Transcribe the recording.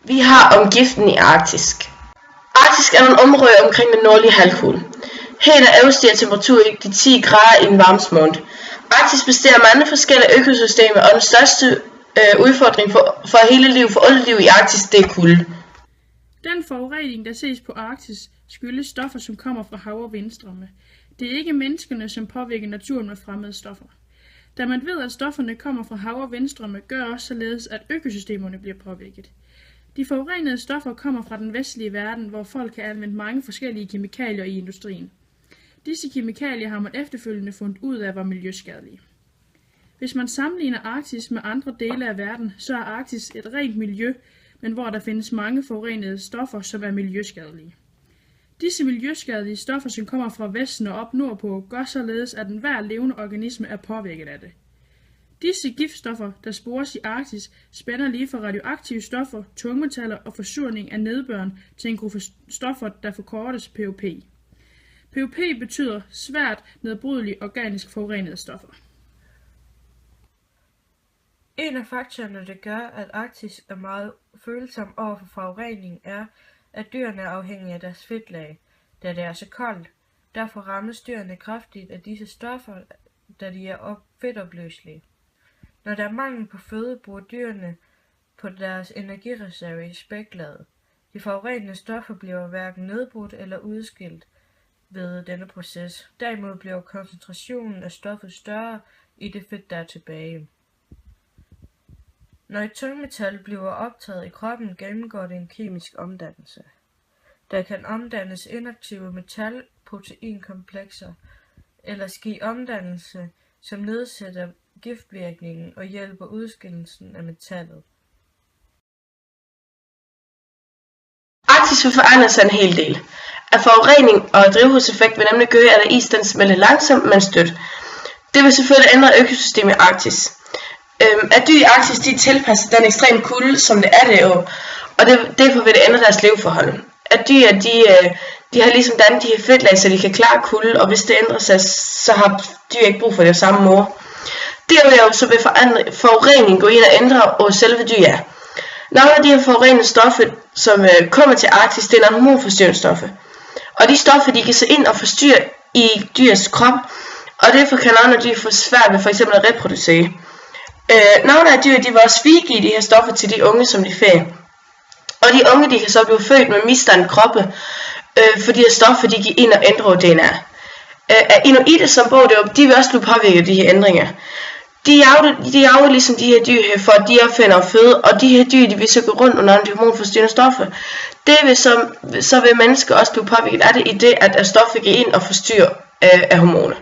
Vi har om giften i Arktis. Arktis er nogle områder omkring den nordlige halvkugle. Her er overstiger temperaturen i de 10 grader i en varmsmåned. Arktis består af mange forskellige økosystemer, og den største udfordring for hele liv, for alle liv i Arktis, det er kulde. Den forurening, der ses på Arktis, skyldes stoffer, som kommer fra hav- og vindstrømme. Det er ikke menneskene, som påvirker naturen med fremmede stoffer. Da man ved, at stofferne kommer fra hav- og vindstrømme, gør også således, at økosystemerne bliver påvirket. De forurenede stoffer kommer fra den vestlige verden, hvor folk kan anvende mange forskellige kemikalier i industrien. Disse kemikalier har man efterfølgende fundet ud af var miljøskadelige. Hvis man sammenligner Arktis med andre dele af verden, så er Arktis et rent miljø, men hvor der findes mange forurenede stoffer, som er miljøskadelige. Disse miljøskadelige stoffer, som kommer fra vesten og op nordpå, gør således, at enhver levende organisme er påvirket af det. Disse giftstoffer, der spores i Arktis, spænder lige fra radioaktive stoffer, tungmetaller og forsurning af nedbøren til en gruppe stoffer, der forkortes POP. POP betyder svært nedbrydelige organisk forurenede stoffer. En af faktorerne, der gør, at Arktis er meget følsom over for forurening, er, at dyrene er afhængige af deres fedtlag, da det er så koldt. Derfor rammes dyrene kraftigt af disse stoffer, da de er fedtopløselige. Når der er mangel på føde, bruger dyrene på deres energireserve i spæklaget. De forurenende stoffer bliver hverken nedbrudt eller udskilt ved denne proces. Derimod bliver koncentrationen af stoffet større i det fedt, der er tilbage. Når et tungmetal bliver optaget i kroppen, gennemgår det en kemisk omdannelse. Der kan omdannes inaktive metal-proteinkomplekser eller ske omdannelse, som nedsætter giftvirkningen og hjælper udskillelsen af metallet. Arktis vil forandre sig en hel del. Af forurening og drivhuseffekt vil nemlig gøre, at isen smelter langsomt, men stødt. Det vil selvfølgelig ændre økosystemet i Arktis. At dyr i Arktis de er tilpasset den ekstreme kulde, som det er derovre, og derfor vil det ændre deres leveforhold. At dyr de har ligesom de her fedtlag, så de kan klare kulde, og hvis det ændrer sig, så har dyr ikke brug for det samme mor. Derudover så vil forurening gå ind og ændre over selve dyr. Nogle af de her forurenede stoffer, som kommer til Arktis, det er nogle hormonforstyrrende stoffer. Og de stoffer, de kan så ind og forstyrre i dyrs krop, og derfor kan nogle af dyr få svært ved f.eks. at reproducere. Nogle af dyr, de vil også frigive de her stoffer til de unge, som de får. Og de unge, de kan så blive født med misdannede kroppe, for de her stoffer, de giver ind og ændrer DNA. Inuitter, som bor deroppe, de vil også blive påvirket af de her ændringer. De jager ligesom de her dyr her, for at de opfinder føde, og de her dyr, de vil så gå rundt under de hormonforstyrrende stoffer. Det vil så vil mennesker også blive påvirket af det, i det, at stoffet går ind og forstyrrer af hormoner.